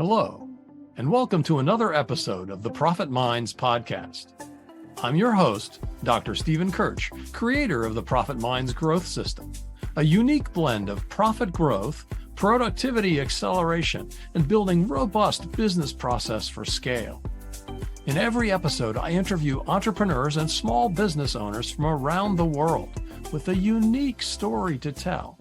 Hello, and welcome to another episode of the Profit Minds podcast. I'm your host, Dr. Stephen Kirch, creator of the Profit Minds Growth System, a unique blend of profit growth, productivity acceleration, and building robust business process for scale. In every episode, I interview entrepreneurs and small business owners from around the world with a unique story to tell.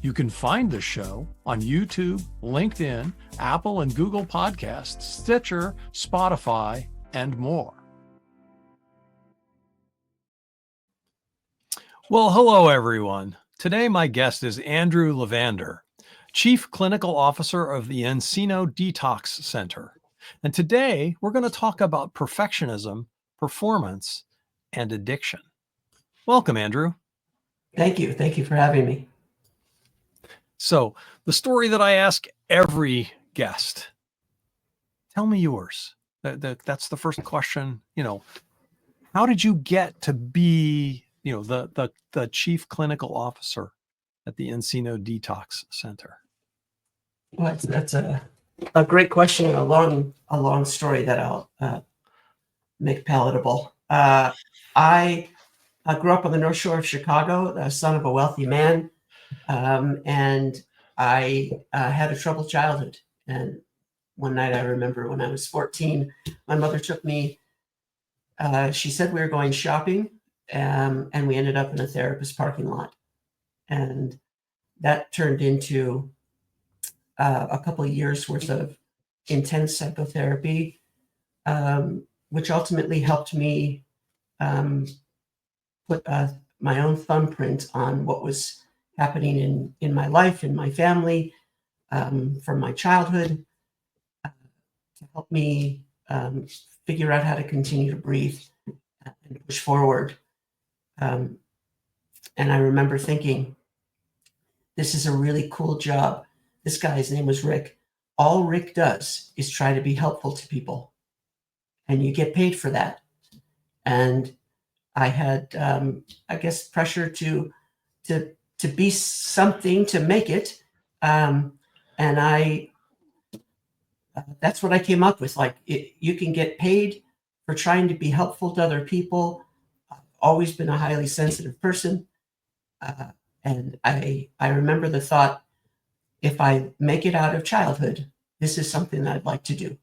You can find the show on YouTube, LinkedIn, Apple and Google Podcasts, Stitcher, Spotify, and more. Well, hello, everyone. Today, my guest is Andrew Levander, Chief Clinical Officer of the Encino Detox Center. And today, we're going to talk about perfectionism, performance, and addiction. Welcome, Andrew. Thank you. Thank you for having me. So the story that I ask every guest, tell me yours. That's the first question. How did you get to be, the chief clinical officer at the Encino Detox Center? Well, that's a great question and a long story that I'll make palatable. I grew up on the North Shore of Chicago, the son of a wealthy man. And I had a troubled childhood. And one night I remember when I was 14, my mother took me, she said we were going shopping, and we ended up in a therapist parking lot. And that turned into a couple of years worth of intense psychotherapy, which ultimately helped me put my own thumbprint on what was happening in my life, in my family, from my childhood, to help me figure out how to continue to breathe and push forward. And I remember thinking, this is a really cool job. This guy's name was Rick. All Rick does is try to be helpful to people, and you get paid for that. And I had, pressure to be something, to make it. And that's what I came up with. You can get paid for trying to be helpful to other people. I've always been a highly sensitive person. And I remember the thought, if I make it out of childhood, this is something that I'd like to do.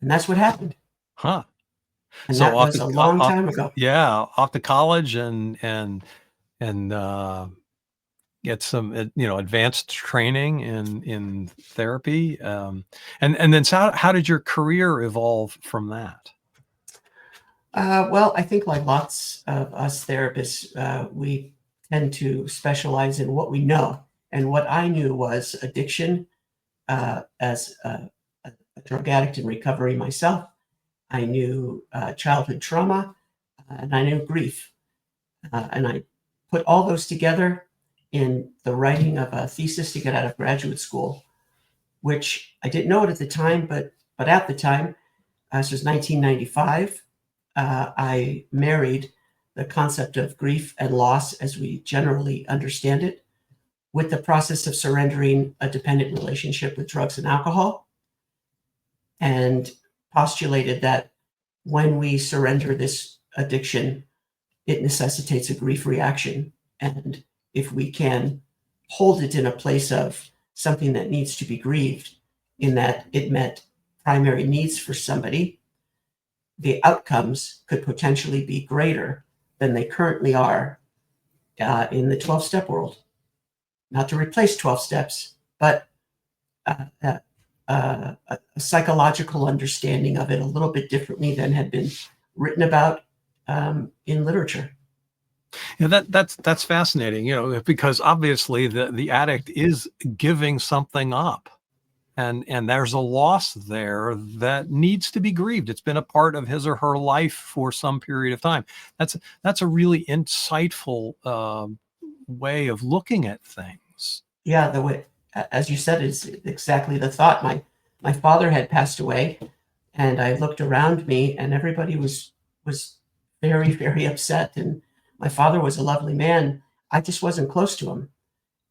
And that's what happened. Huh. And so that was a long time ago. Yeah. Off to college and get some, advanced training in therapy. And then how did your career evolve from that? Well, I think like lots of us therapists, we tend to specialize in what we know. And what I knew was addiction, as a drug addict in recovery myself. I knew childhood trauma, and I knew grief. And I put all those together in the writing of a thesis to get out of graduate school, which I didn't know it at the time, but at the time, this was 1995, I married the concept of grief and loss as we generally understand it, with the process of surrendering a dependent relationship with drugs and alcohol, and postulated that when we surrender this addiction, it necessitates a grief reaction. And if we can hold it in a place of something that needs to be grieved, in that it met primary needs for somebody, the outcomes could potentially be greater than they currently are in the 12-step world. Not to replace 12 steps, but a psychological understanding of it a little bit differently than had been written about in literature. Yeah, that's fascinating, because obviously the addict is giving something up, and there's a loss there that needs to be grieved. It's been a part of his or her life for some period of time. That's a really insightful way of looking at things. Yeah, the way, as you said, is exactly the thought. My father had passed away, and I looked around me, and everybody was very, very upset. And my father was a lovely man. I just wasn't close to him,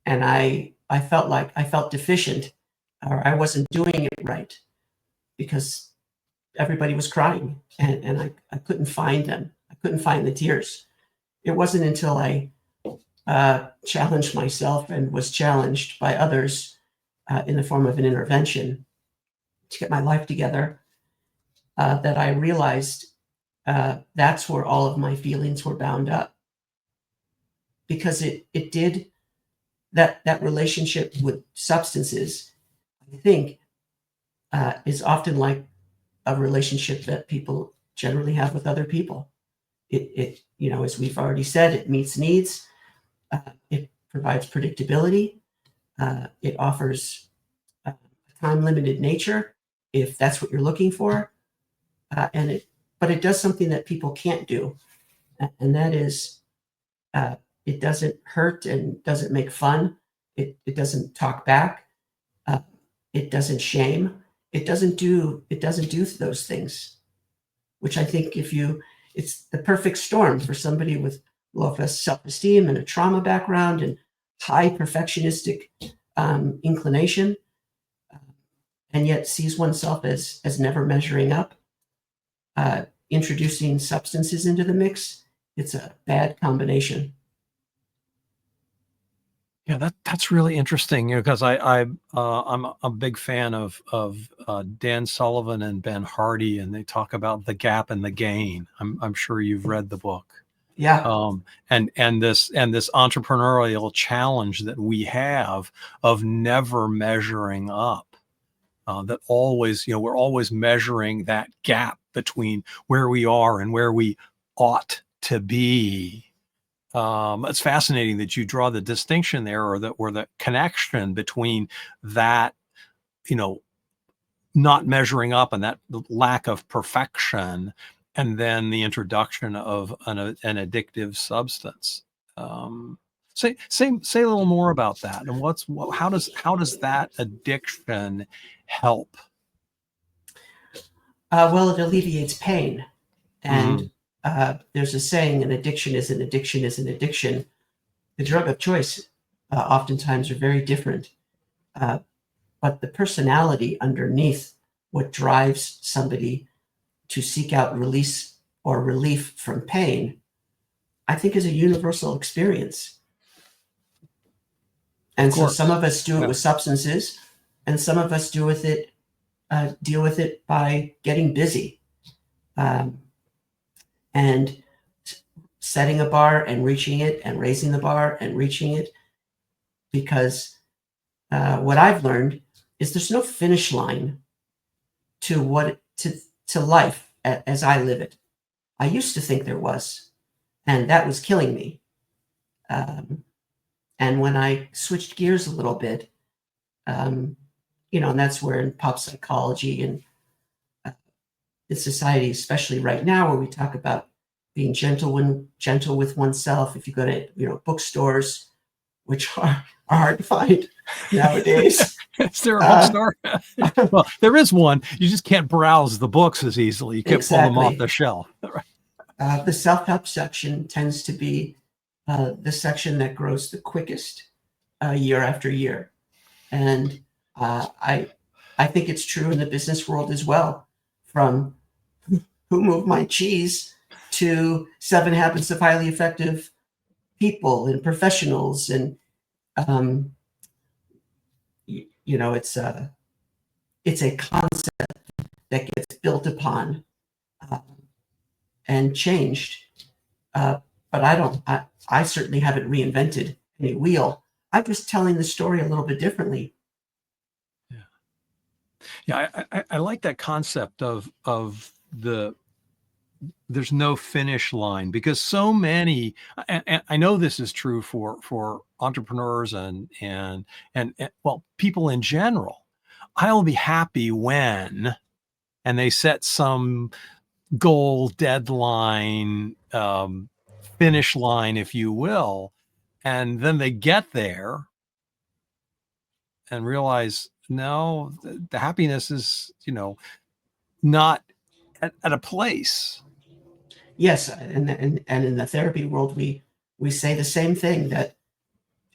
and I felt deficient or I wasn't doing it right because everybody was crying and I couldn't find them. I couldn't find the tears. It wasn't until I challenged myself and was challenged by others in the form of an intervention to get my life together that I realized that's where all of my feelings were bound up. Because it did, that relationship with substances, I think, is often like a relationship that people generally have with other people. It as we've already said, it meets needs. It provides predictability. It offers a time-limited nature, if that's what you're looking for. But it does something that people can't do, and that is, it doesn't hurt and doesn't make fun. It doesn't talk back. It doesn't shame. It doesn't do those things, which I think it's the perfect storm for somebody with low self-esteem and a trauma background and high perfectionistic inclination, and yet sees oneself as never measuring up. Introducing substances into the mix, it's a bad combination. Yeah, that's really interesting, because I'm a big fan of Dan Sullivan and Ben Hardy, and they talk about the gap and the gain. I'm sure you've read the book. Yeah. And this entrepreneurial challenge that we have of never measuring up. That always, we're always measuring that gap between where we are and where we ought to be. It's fascinating that you draw the distinction there, or the connection between that, not measuring up and that lack of perfection, and then the introduction of an addictive substance. Say a little more about that, and how does that addiction help? Well, it alleviates pain, and there's a saying: an addiction is an addiction is an addiction. The drug of choice oftentimes are very different, but the personality underneath what drives somebody to seek out release or relief from pain, I think, is a universal experience. And so some of us do it with substances, and some of us deal with it by getting busy, and setting a bar and reaching it, and raising the bar and reaching it. Because what I've learned is there's no finish line to life as I live it. I used to think there was, and that was killing me. And when I switched gears a little bit, and that's where in pop psychology and in society, especially right now, where we talk about being gentle with oneself. If you go to bookstores, which are hard to find nowadays. Is there a bookstore? Well, there is one. You just can't browse the books as easily. You can't pull them off the shelf. The self-help section tends to be the section that grows the quickest year after year. And I think it's true in the business world as well, from Who Moved My Cheese to 7 Habits of Highly Effective People and Professionals. And, it's a concept that gets built upon and changed. But I certainly haven't reinvented any wheel. I'm just telling the story a little bit differently. Yeah, I like that concept of there's no finish line, because so many, and I know this is true for entrepreneurs and well, people in general. I'll be happy when, and they set some goal, deadline, finish line, if you will, and then they get there and realize, no, the happiness is, not at a place. Yes, and in the therapy world, we say the same thing, that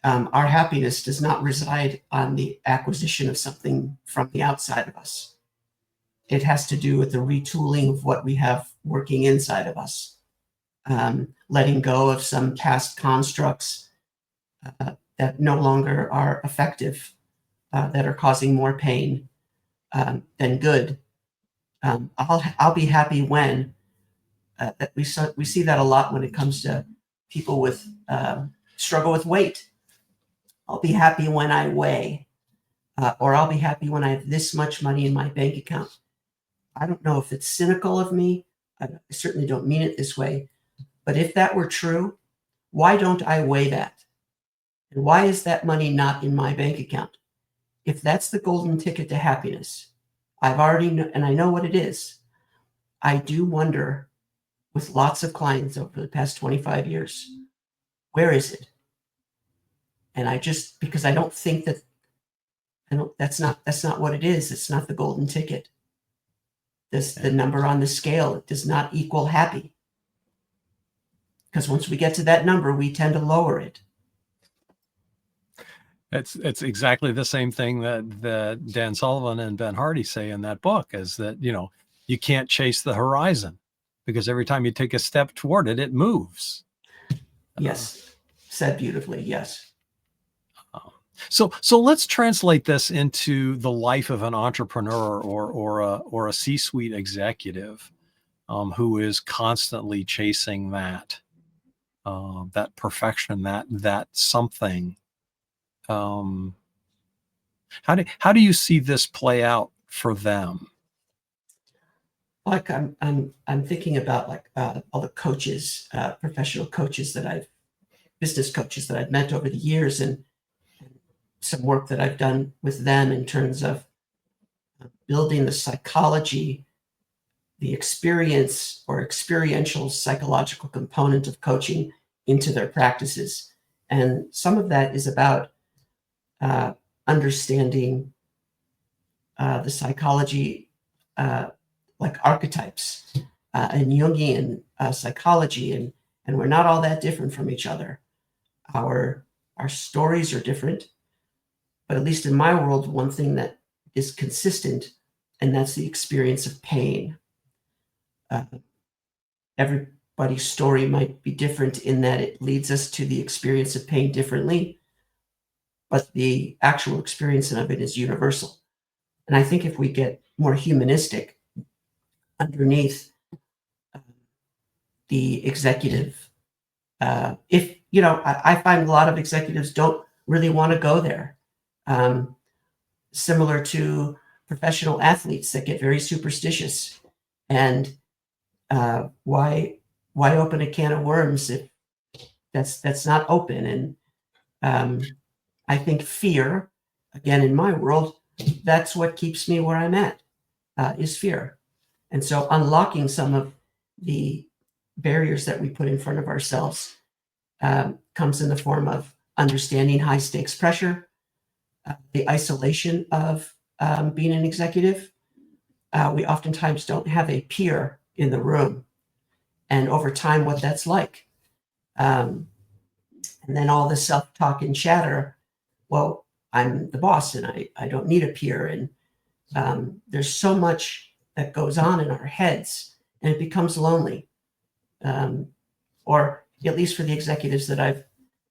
Our happiness does not reside on the acquisition of something from the outside of us. It has to do with the retooling of what we have working inside of us, letting go of some past constructs that no longer are effective, that are causing more pain than good. I'll be happy when that we see that a lot when it comes to people with struggle with weight. I'll be happy when I weigh, or I'll be happy when I have this much money in my bank account. I don't know if it's cynical of me. I certainly don't mean it this way. But if that were true, why don't I weigh that? And why is that money not in my bank account? If that's the golden ticket to happiness, I've already know, and I know what it is. I do wonder with lots of clients over the past 25 years, where is it? And because I don't think that, that's not what it is. It's not the golden ticket. The number on the scale, it does not equal happy. Because once we get to that number, we tend to lower it. It's exactly the same thing that Dan Sullivan and Ben Hardy say in that book, is that, you can't chase the horizon because every time you take a step toward it, it moves. Yes. Said beautifully. Yes. So let's translate this into the life of an entrepreneur or a C-suite executive who is constantly chasing that perfection, that something. How do you see this play out for them? Like I'm thinking about all the coaches, professional coaches business coaches that I've met over the years, and some work that I've done with them in terms of building the psychology, the experience or experiential psychological component of coaching into their practices. And some of that is about understanding the psychology, like archetypes and Jungian psychology, and we're not all that different from each other. Our stories are different, but at least in my world, one thing that is consistent, and that's the experience of pain. Everybody's story might be different in that it leads us to the experience of pain differently, but the actual experience of it is universal. And I think if we get more humanistic underneath the executive, I find a lot of executives don't really want to go there. Similar to professional athletes that get very superstitious, and why open a can of worms if that's not open? And I think fear, again, in my world, that's what keeps me where I'm at, is fear. And so unlocking some of the barriers that we put in front of ourselves comes in the form of understanding high stakes pressure, the isolation of being an executive. We oftentimes don't have a peer in the room, and over time, what that's like. And then all the self-talk and chatter, well, I'm the boss and I don't need a peer. And there's so much that goes on in our heads, and it becomes lonely. Or at least for the executives that I've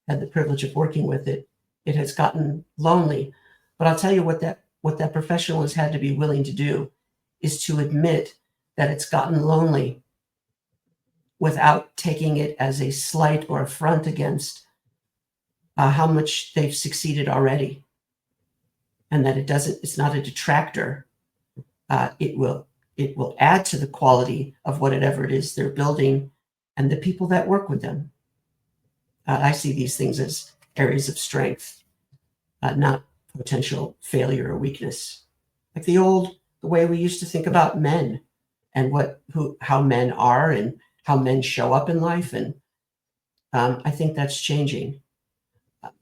had the privilege of working with, it has gotten lonely. But I'll tell you what that professional has had to be willing to do is to admit that it's gotten lonely without taking it as a slight or affront against how much they've succeeded already. And that it's not a detractor. It will add to the quality of whatever it is they're building and the people that work with them. I see these things as areas of strength, not potential failure or weakness. Like the way we used to think about men and how men are and how men show up in life. And I think that's changing.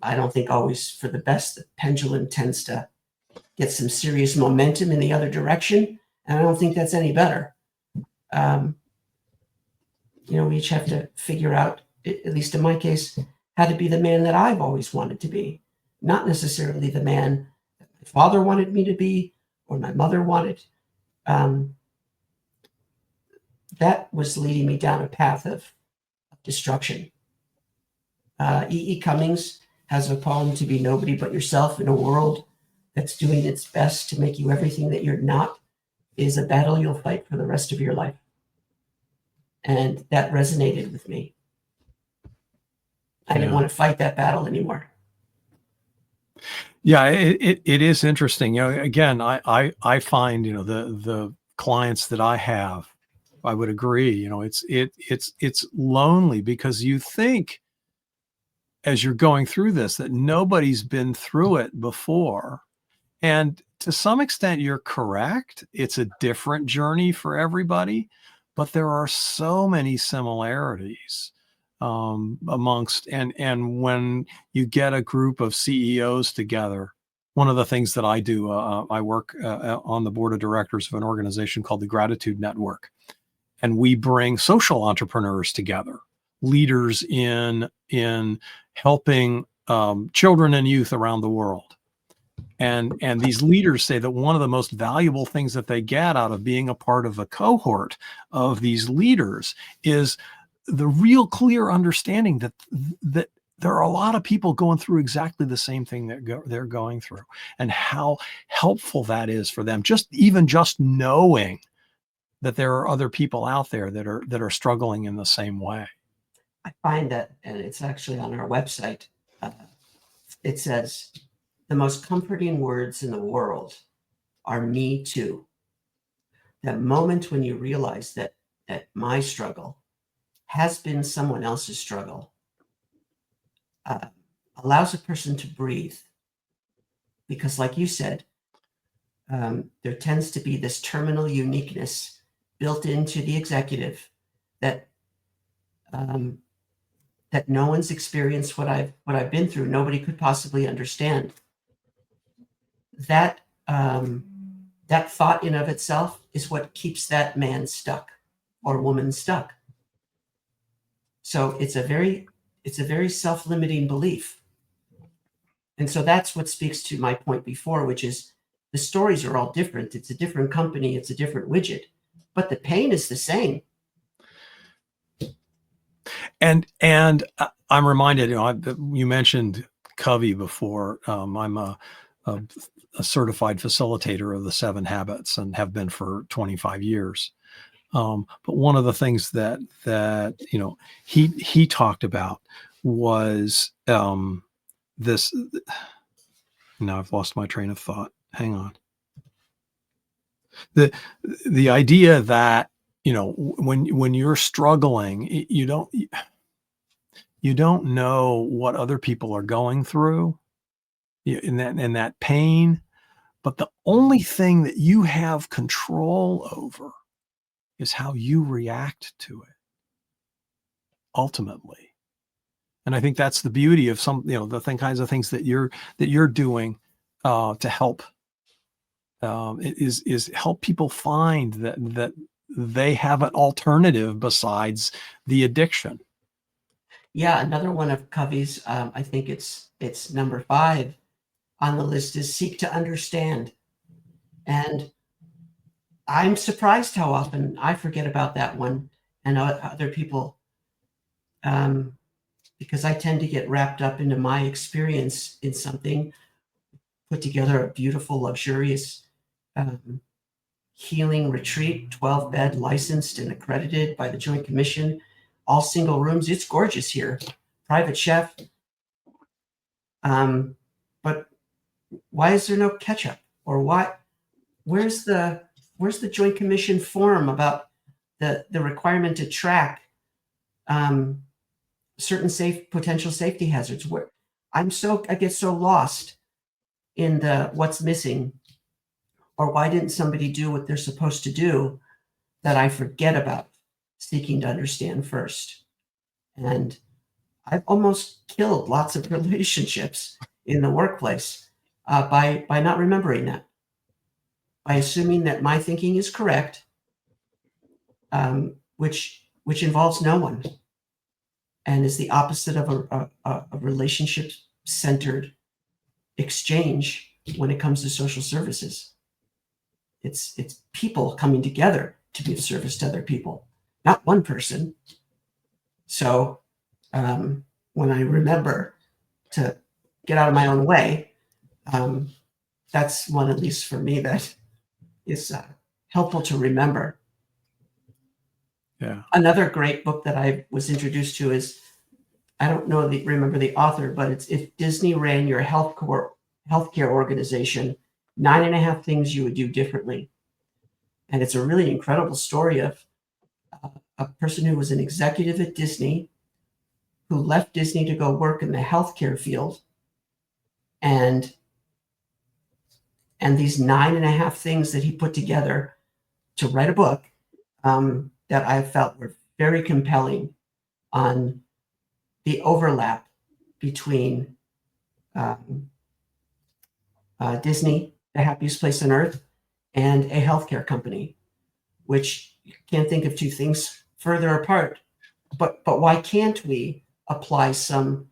I don't think always for the best. The pendulum tends to get some serious momentum in the other direction. And I don't think that's any better. We each have to figure out, at least in my case, had to be the man that I've always wanted to be, not necessarily the man that my father wanted me to be or my mother wanted. That was leading me down a path of destruction. E. Cummings has a poem, "To be nobody but yourself in a world that's doing its best to make you everything that you're not is a battle you'll fight for the rest of your life." And that resonated with me. I didn't want to fight that battle anymore. Yeah, it is interesting. Again, I find, the clients that I have, I would agree, it's lonely because you think as you're going through this that nobody's been through it before. And to some extent, you're correct. It's a different journey for everybody, but there are so many similarities amongst, and when you get a group of CEOs together, one of the things that I do, I work on the board of directors of an organization called the Gratitude Network, and we bring social entrepreneurs together, leaders in helping children and youth around the world. And these leaders say that one of the most valuable things that they get out of being a part of a cohort of these leaders is the real clear understanding that there are a lot of people going through exactly the same thing that they're going through, and how helpful that is for them. Just knowing that there are other people out there that are struggling in the same way. I find that, and it's actually on our website, it says, "The most comforting words in the world are me too." That moment when you realize that my struggle has been someone else's struggle allows a person to breathe. Because like you said, there tends to be this terminal uniqueness built into the executive that that no one's experienced what I've been through. Nobody could possibly understand. That that thought in of itself is what keeps that man stuck or woman stuck. So it's a very self-limiting belief. And so that's what speaks to my point before, which is the stories are all different. It's a different company, it's a different widget, but the pain is the same. And I'm reminded, you mentioned Covey before. I'm a certified facilitator of the 7 Habits and have been for 25 years. But one of the things that he talked about was this. Now I've lost my train of thought. Hang on. The idea that when you're struggling, you don't know what other people are going through in that pain, but the only thing that you have control over is how you react to it ultimately. And I think that's the beauty of some, the kinds of things that you're doing to help is help people find that they have an alternative besides the addiction. Yeah, another one of Covey's, I think it's number 5 on the list, is seek to understand. And I'm surprised how often I forget about that one and other people, because I tend to get wrapped up into my experience in something, put together a beautiful, luxurious healing retreat, 12-bed, licensed and accredited by the Joint Commission, all single rooms. It's gorgeous here, private chef. But why is there no ketchup? Or where's the Joint Commission form about the requirement to track certain potential safety hazards? Where I get so lost in the what's missing, or why didn't somebody do what they're supposed to do, that I forget about seeking to understand first. And I've almost killed lots of relationships in the workplace by not remembering that, by assuming that my thinking is correct, which involves no one. and is the opposite of a relationship-centered exchange when it comes to social services. It's people coming together to be of service to other people, not one person. So when I remember to get out of my own way, that's one, at least for me, that is helpful to remember. Yeah. Another great book that I was introduced to is, I don't know remember the author, but it's If Disney Ran Your Healthcare Organization, 9.5 Things You Would Do Differently. And it's a really incredible story of a person who was an executive at Disney, who left Disney to go work in the healthcare field, and these 9.5 things that he put together to write a book that I felt were very compelling on the overlap between Disney, the happiest place on earth, and a healthcare company, which you can't think of two things further apart. But why can't we apply some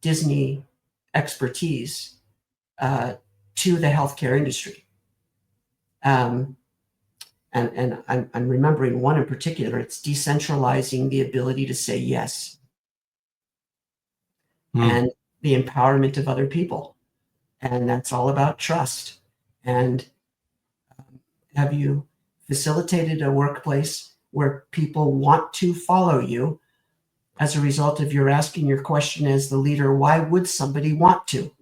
Disney expertise to the healthcare industry? And I'm remembering one in particular. It's decentralizing the ability to say yes and the empowerment of other people. And that's all about trust. And have you facilitated a workplace where people want to follow you as a result of your asking your question as the leader, why would somebody want to?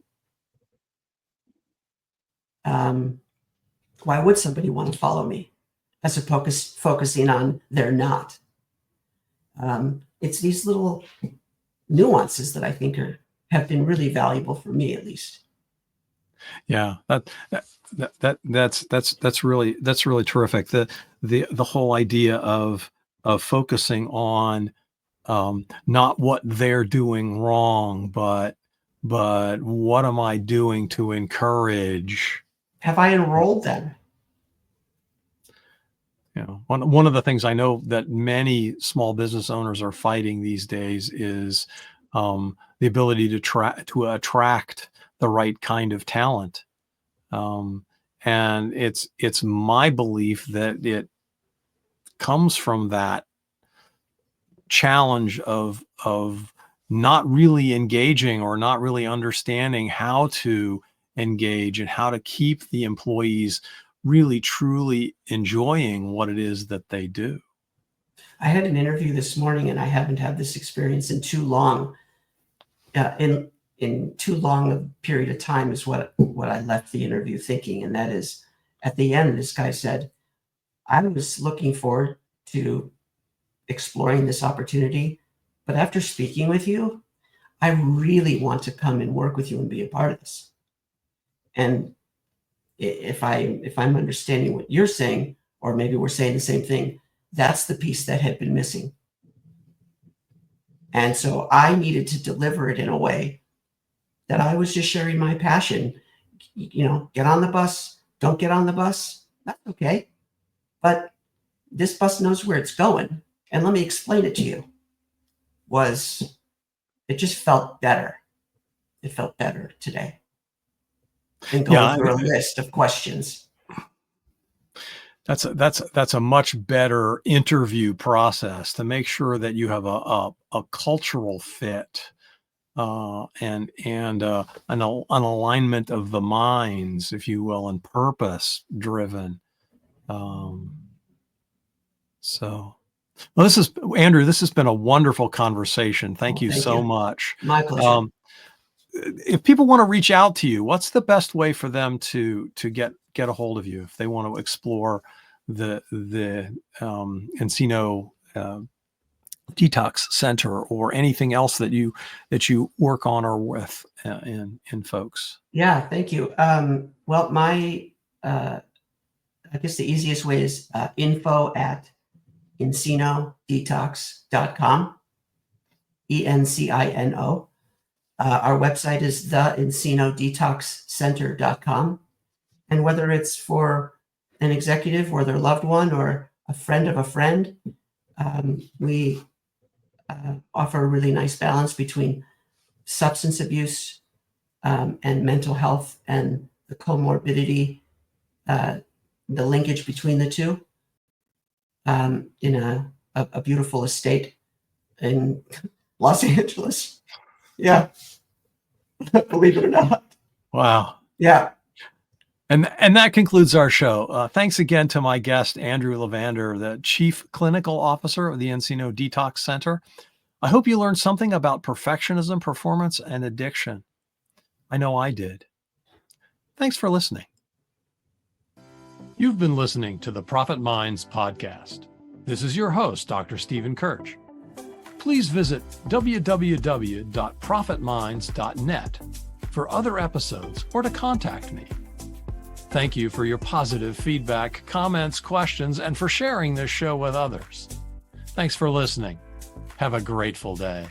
Why would somebody want to follow me? As opposed to focusing on they're not. It's these little nuances that I think have been really valuable for me, at least. Yeah, that's really terrific. The whole idea of focusing on not what they're doing wrong, but what am I doing to encourage? Have I enrolled them? You know, one of the things I know that many small business owners are fighting these days is the ability to attract the right kind of talent. And it's my belief that it comes from that challenge of not really engaging or not really understanding how to engage and how to keep the employees really truly enjoying what it is that they do. I had an interview this morning, and I haven't had this experience in too long. In too long a period of time is what I left the interview thinking, and that is, at the end, this guy said, I was looking forward to exploring this opportunity, but after speaking with you, I really want to come and work with you and be a part of this. And if I'm understanding what you're saying, or maybe we're saying the same thing, that's the piece that had been missing. And so I needed to deliver it in a way that I was just sharing my passion. You know, get on the bus, don't get on the bus, that's okay. But this bus knows where it's going, and let me explain it to you. It just felt better. It felt better today than going through a list of questions. That's a much better interview process to make sure that you have a cultural fit and an alignment of the minds, if you will, and purpose driven. So, well, Andrew, this has been a wonderful conversation. Thank you so much. My pleasure. If people want to reach out to you, what's the best way for them to get a hold of you if they want to explore the Encino Detox Center or anything else that you work on or with in folks? Yeah, thank you. Well, my I guess the easiest way is info@EncinoDetox.com. ENCINO. Our website is theencinodetoxcenter.com. And whether it's for an executive or their loved one or a friend of a friend, we offer a really nice balance between substance abuse and mental health and the comorbidity, the linkage between the two, in a beautiful estate in Los Angeles. Yeah. Believe it or not. Wow. Yeah. And that concludes our show. Thanks again to my guest, Andrew Levander, the Chief Clinical Officer of the Encino Detox Center. I hope you learned something about perfectionism, performance, and addiction. I know I did. Thanks for listening. You've been listening to the Profit Minds podcast. This is your host, Dr. Stephen Kirch. Please visit www.profitminds.net for other episodes or to contact me. Thank you for your positive feedback, comments, questions, and for sharing this show with others. Thanks for listening. Have a grateful day.